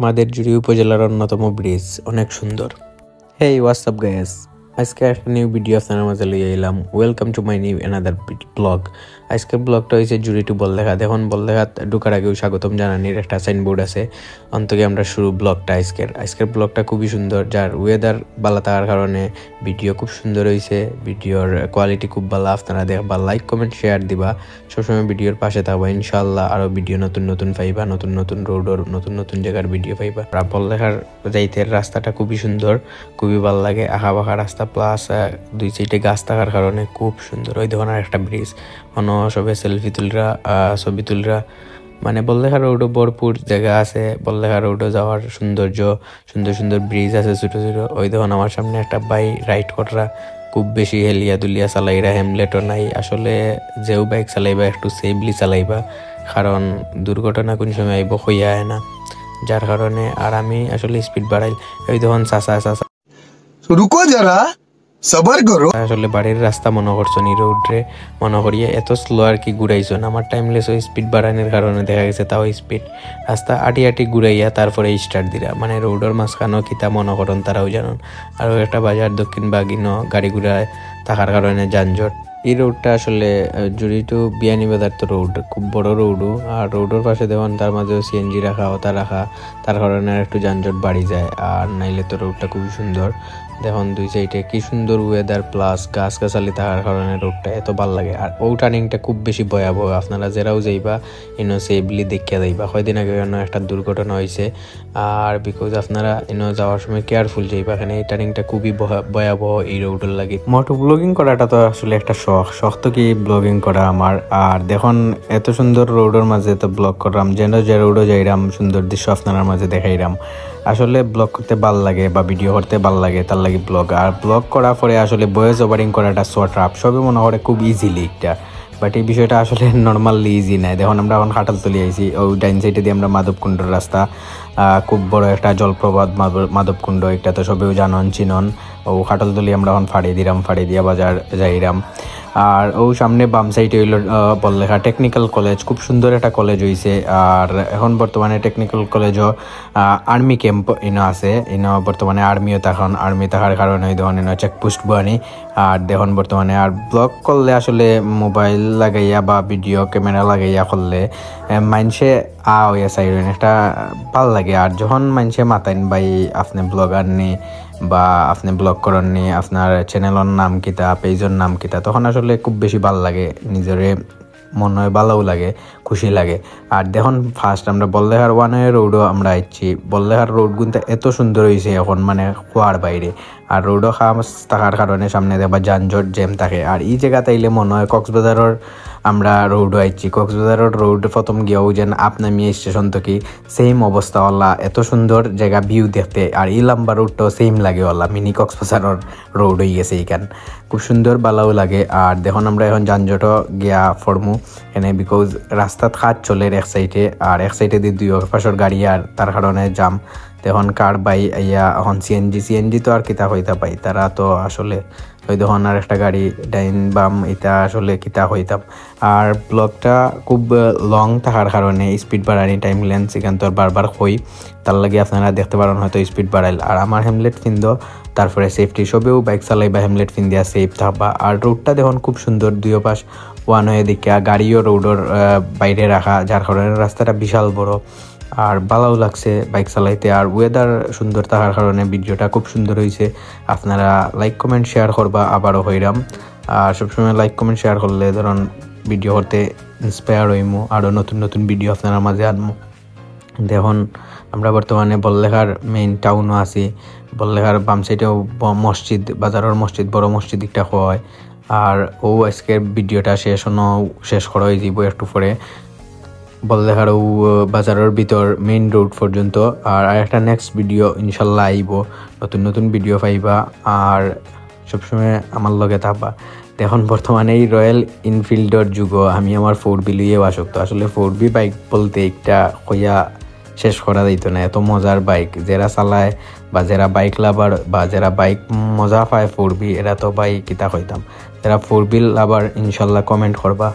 আমাদের জুড়ি উপজেলার অন্যতম ব্রিজ অনেক সুন্দর। হেই হোয়াটসঅ্যাপ গাইস, আজকে একটা নিউ ভিডিও আপনার মাঝে লিয়ে এলাম। Welcome to my new another blog. আজকের ব্লগটা হয়েছে জুড়ি টু বলদেঘাট। দেখুন বলদেঘাট ঢুকার আগেও স্বাগতম জানানির একটা সাইনবোর্ড আছে, অন্তকে আমরা শুরু ব্লগটা। আজকের ব্লগটা খুবই সুন্দর, যার ওয়েদার ভালো থাকার কারণে ভিডিও খুব সুন্দর হয়েছে। ভিডিওর কোয়ালিটি খুব ভালো, আপনারা দেখবা, লাইক কমেন্ট শেয়ার দিবা, সবসময় ভিডিওর পাশে থাকবা। ইনশাল্লাহ আরও ভিডিও নতুন নতুন পাইবা, নতুন নতুন রোডর নতুন নতুন জায়গার ভিডিও পাইবা। বলদেঘাট যাইতে রাস্তাটা খুবই সুন্দর, খুবই ভালো লাগে। আঁকা বাঁকা রাস্তা, প্লাস দুই সাইডে গাছ থাকার কারণে খুব সুন্দর। ওই ধরনের একটা ব্রিজ, অন্য সবে সেলফি তুলরা, ছবি তুলরা, মানে বলদেঘাট রোডও ভরপুর জায়গা আছে। বলদেঘাট রোডও যাওয়ার সৌন্দর্য, সুন্দর সুন্দর ব্রিজ আছে ছোটো ছোটো। ওই দেখুন আমার সামনে একটা বাইক রাইড করা, খুব বেশি হেলিয়া দুলিয়া চালাইরা, হেমলেটও নাই। আসলে যেও বাইক চালাইবা একটু সেফলি চালাইবা, কারণ দুর্ঘটনা কোন সময় আইব হইয়া আয় না, যার কারণে। আর আমি আসলে স্পিড বাড়াই। ওই দেখুন চাচা রুকো যারা, সবার করো। আসলে বাড়ির রাস্তা মনে করছো নি, রোডরে মনে করিয়ে এত স্লো আর কি ঘুরাইছো না। আমার টাইমলেস ওই স্পিড বাড়ানোর কারণে দেখা গেছে তাও স্পিড রাস্তা আটি আটি ঘুরাইয়া তারপরে স্টার্ট দিরা, মানে রোডের মাঝখানেও কিতা মনে করেন তারাও জানান। আর একটা বাজার দক্ষিণ বাগিনো গাড়ি ঘুরায় থাকার কারণে যানজট। এই রোডটা আসলে জুড়ি টু বিয়ানীবাজার তো রোড, খুব বড় রোডও। আর রোডের পাশে দেখুন তার মাঝেও সিএনজি রাখা, ওটা রাখা, তার কারণে একটু যানজট বাড়ি যায়। আর নাইলে তো রোডটা খুবই সুন্দর। দেখুন দুই সাইডে কি সুন্দর ওয়েদার, প্লাস গাছ গাছালি থাকার কারণে রোডটা এত ভালো লাগে। আর ও টার্নিংটা খুব বেশি ভয়াবহ, আপনারা যারাও যাইবা ইনো সেফলি দেখিয়া যাইবা। কয়দিন আগে একটা দুর্ঘটনা হয়েছে, আর বিকজ আপনারা ইনো যাওয়ার সময় কেয়ারফুল যাইবা। এখানে এই টার্নিংটা খুবই ভয়াবহ এই রোডের লাগে। মোটো ব্লগিং করাটা তো আসলে একটা শখ তো কি ব্লগিং করা আমার। আর দেখুন এত সুন্দর রোডের মাঝে তো ব্লগ করলাম, যেন যে রোডও যাইরাম, সুন্দর দৃশ্য আপনার মাঝে দেখাইরাম। আসলে ব্লগ করতে ভাল লাগে বা ভিডিও করতে ভাল লাগে, তার লাগে ব্লগ। আর ব্লগ করার পরে আসলে ভয়েস ওভারিং করাটা শর্ট আপ সবই মনে করে খুব ইজিলি একটা, বাট এই বিষয়টা আসলে নর্মালি ইজি নাই। দেখুন আমরা এখন খাটালতলি আইছি, ওই ডাইন সাইডে দিয়ে আমরা মাধবকুণ্ডর রাস্তা, খুব বড় একটা জলপ্রপাত মাধবকুণ্ড, একটা তো সবেও জানন চিনন। ও খাটালতলি আমরা এখন ফাড়িয়ে দিয়া বাজার যাইরাম। আর ও সামনে বাম সাইডে হইল বলদেঘাট টেকনিক্যাল কলেজ, খুব সুন্দর একটা কলেজ হয়েছে। আর এখন বর্তমানে টেকনিক্যাল কলেজও আর্মি ক্যাম্প ইনো আছে, ইনো বর্তমানে আর্মিও তখন আর্মি থাকার কারণে ওই ধরনের চেকপোস্ট বানি। আর দেখুন বর্তমানে আর ব্লগ করলে আসলে মোবাইল লাগাইয়া বা ভিডিও ক্যামেরা লাগাইয়া করলে মানুষে হইয়া চাইবেন, একটা ভাল লাগে। আর যখন মানুষে মাতাইন ভাই আপনি ব্লগার নি বা আপনি ব্লগ করেন নি, আপনার চ্যানেলের নাম কিতা, পেজের নাম কিতা, তখন আসলে খুব বেশি ভাল লাগে, নিজেরে মনে হয় ভালোও লাগে, খুশি লাগে। আর দেখুন ফার্স্ট আমরা বলদেঘাট ওয়ানের রোডও আমরা আইছি। বলদেঘাট রোড কিন্তু এত সুন্দর হয়েছে এখন, মানে খোয়ার বাইরে। আর রোডও খাস থাকার কারণে সামনে দেখবা যানজট জ্যাম থাকে। আর এই জায়গা তাইলে মনে হয় কক্সবাজারের আমরা রোডও আইছি। কক্সবাজারের রোড প্রথম গিয়েও যেন আপনামিয়া স্টেশন থেকে সেম অবস্থা হল্লা, এত সুন্দর জায়গা ভিউ দেখতে। আর এই লম্বা রোডটাও সেম লাগে হল্লা, মিনি কক্সবাজারের রোড হয়ে গেছে এইখান, খুব সুন্দর ভালোও লাগে। আর দেখুন আমরা এখন যানজটও গিয়া ফরমু এনে, বিকজ রাস্তাত খাট চলে এক সাইডে, আর এক সাইডে দিয়ে দুই পাশের গাড়ি, আর তার কারণে জাম। দেখুন কার বাই আইয়া এখন সিএনজি তো আর কিতা হইতা পাই, তারা তো আসলে ওই দেখুন আর একটা গাড়ি ডাইন বাম, এটা আসলে কিতা হইতাম। আর ব্লগটা খুব লং থাকার কারণে স্পিড বাড়ানি টাইম লেন্স এখান তো বারবার হই, তার লাগে আপনারা দেখতে পারেন হয়তো স্পিড বাড়াইল। আর আমার হেমলেট ফিন্দো, তারপরে সেফটি সবেও বাইক চালাই বা হেমলেট ফিন্দিয়া সেফ থাকবা। আর রোডটা দেখুন খুব সুন্দর, দুই পাশ ওয়ান হয়ে দিকে গাড়িও রোডের বাইরে রাখা, যার কারণে রাস্তাটা বিশাল বড়। আর ভালোও লাগছে বাইক চালাইতে। আর ওয়েদার সুন্দর থাকার কারণে ভিডিওটা খুব সুন্দর হয়েছে। আপনারা লাইক কমেন্ট শেয়ার করবা আবারও হইরাম। আর সবসময় লাইক কমেন্ট শেয়ার করলে ধরুন ভিডিও করতে ইন্সপায়ার হইমু, আরও নতুন নতুন ভিডিও আপনারা মাঝে আনমু। দেখুন আমরা বর্তমানে বলদেঘাট মেইন টাউনও আছি। বলদেঘাট বাম সাইডেও মসজিদ, বাজারের মসজিদ, বড় মসজিদ একটা হয়। আর ও আজকের ভিডিওটা শেষ করা হয়ে যাব একটু পরে। বলদেঘাট ও বাজারের ভিতর মেইন রোড পর্যন্ত। আর একটা নেক্সট ভিডিও ইনশাল্লাহ আইব, নতুন নতুন ভিডিও পাইবা। আর সবসময় আমার লগে থাকবা। এখন বর্তমানে এই রয়্যাল এনফিল্ডের যুগ, আমি আমার 4B লইয়েও আসক্ত। আসলে 4B বাইক বলতে একটা কইয়া শেষ করা যাইতো না, এত মজার বাইক। যারা চালায় বা যারা বাইক লাভার বা যারা বাইক মজা পায় 4B, এরা তো বাইক কিতা কইতাম। যারা 4B লাভার ইনশাল্লাহ কমেন্ট করবা।